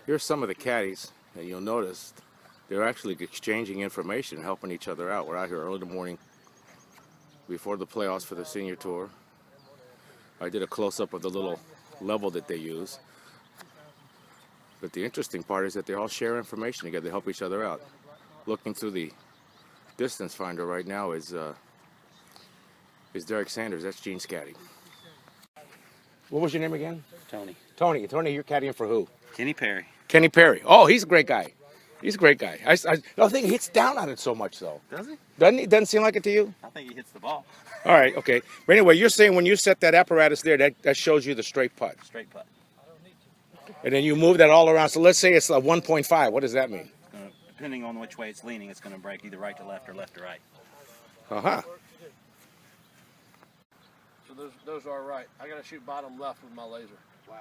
Here's some of the caddies, and you'll notice they're actually exchanging information and helping each other out. We're out here early in the morning before the playoffs for the senior tour. I did a close-up of the little level that they use. But the interesting part is that they all share information together. They help each other out. Looking through the distance finder right now is Derek Sanders. That's Gene's caddy. What was your name again? Tony. Tony, you're caddying for who? Kenny Perry. Kenny Perry. Oh, he's a great guy. He's a great guy. I don't think he hits down on it so much, though. Does he? Doesn't seem like it to you? I think he hits the ball. All right, okay. But anyway, you're saying when you set that apparatus there, that shows you the straight putt. Straight putt. And then you move that all around. So let's say it's a 1.5. What does that mean? Depending on which way it's leaning, it's going to break either right to left or left to right. Uh-huh. So those are right. I got to shoot bottom left with my laser. Wow.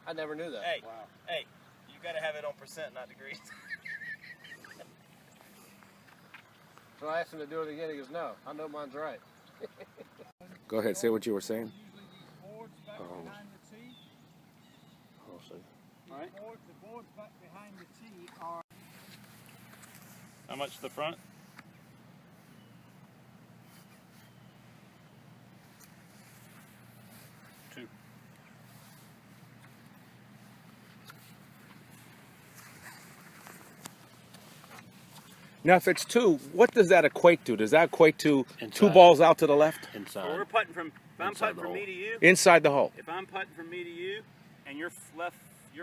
I never knew that. Hey, wow. Hey, you got to have it on percent, not degrees. So I asked him to do it again. He goes, no, I know mine's right. Go ahead. Say what you were saying. Right. How much the front? Two. Now, if it's 2, what does that equate to? Does that equate to Inside. 2 balls out to the left? Inside. Well, we're putting from. If I'm putting from me to you. Inside the hole. If I'm putting from me to you, and your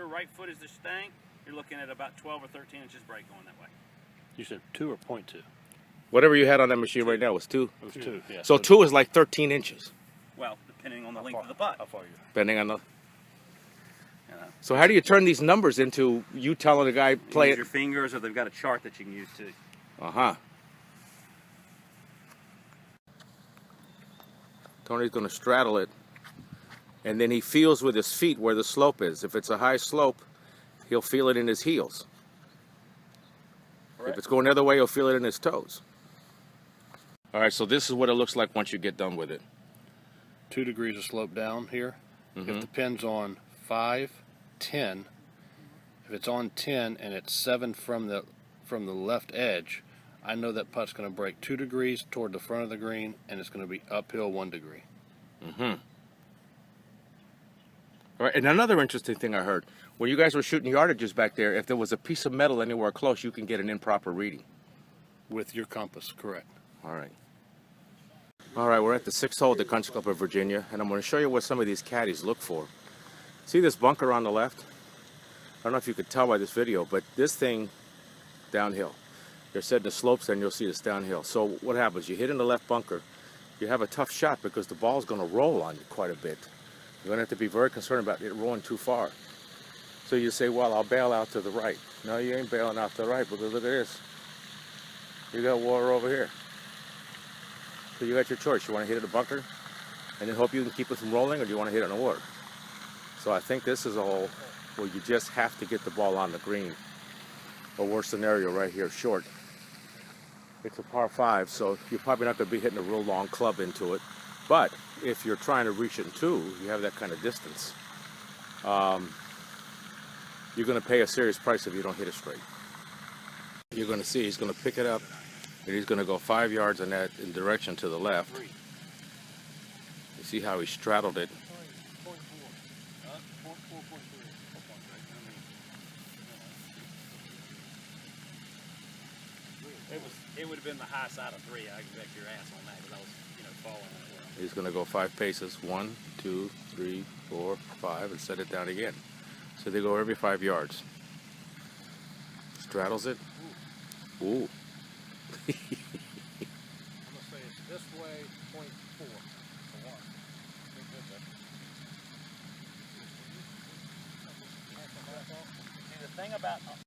right foot is the stank, you're looking at about 12 or 13 inches break going that way. You said 2 or 0.2? Whatever you had on that machine right now was 2. It was 2, yeah. So 2 is like 13 inches. Well, depending on the length of the putt. How far you? Depending on the... So how do you turn these numbers into you telling the guy play use it? your fingers, or they've got a chart that you can use too. Uh-huh. Tony's going to straddle it, and then he feels with his feet where the slope is. If it's a high slope, he'll feel it in his heels. Right. If it's going the other way, he'll feel it in his toes. All right, so this is what it looks like once you get done with it. 2 degrees of slope down here. If the pin's on 5, 10, if it's on 10 and it's 7 from the left edge, I know that putt's going to break 2 degrees toward the front of the green, and it's going to be uphill 1 degree. All right, and another interesting thing I heard, when you guys were shooting yardages back there, if there was a piece of metal anywhere close, you can get an improper reading. With your compass, correct. All right. All right, we're at the 6th hole at the Country Club of Virginia, and I'm going to show you what some of these caddies look for. See this bunker on the left? I don't know if you could tell by this video, but this thing, downhill. They're setting the slopes there, and you'll see this downhill. So what happens? You hit in the left bunker, you have a tough shot because the ball's going to roll on you quite a bit. You're going to have to be very concerned about it rolling too far. So you say, well, I'll bail out to the right. No, you ain't bailing out to the right, because look at this. You got water over here. So you got your choice. You want to hit it in the bunker and then hope you can keep it from rolling, or do you want to hit it in the water? So I think this is a hole where you just have to get the ball on the green. A worse scenario right here, short. It's a par 5, so you're probably not going to be hitting a real long club into it. But if you're trying to reach it in 2, you have that kind of distance. You're going to pay a serious price if you don't hit it straight. You're going to see he's going to pick it up, and he's going to go 5 yards in that direction to the left. You see how he straddled it. It would have been the high side of 3. I can bet your ass on that, because I was, falling that way. He's going to go 5 paces. 1, 2, 3, 4, 5, and set it down again. So they go every 5 yards. Straddles it. Ooh. I'm going to say it's this way, 0.4 for 1. See, the thing about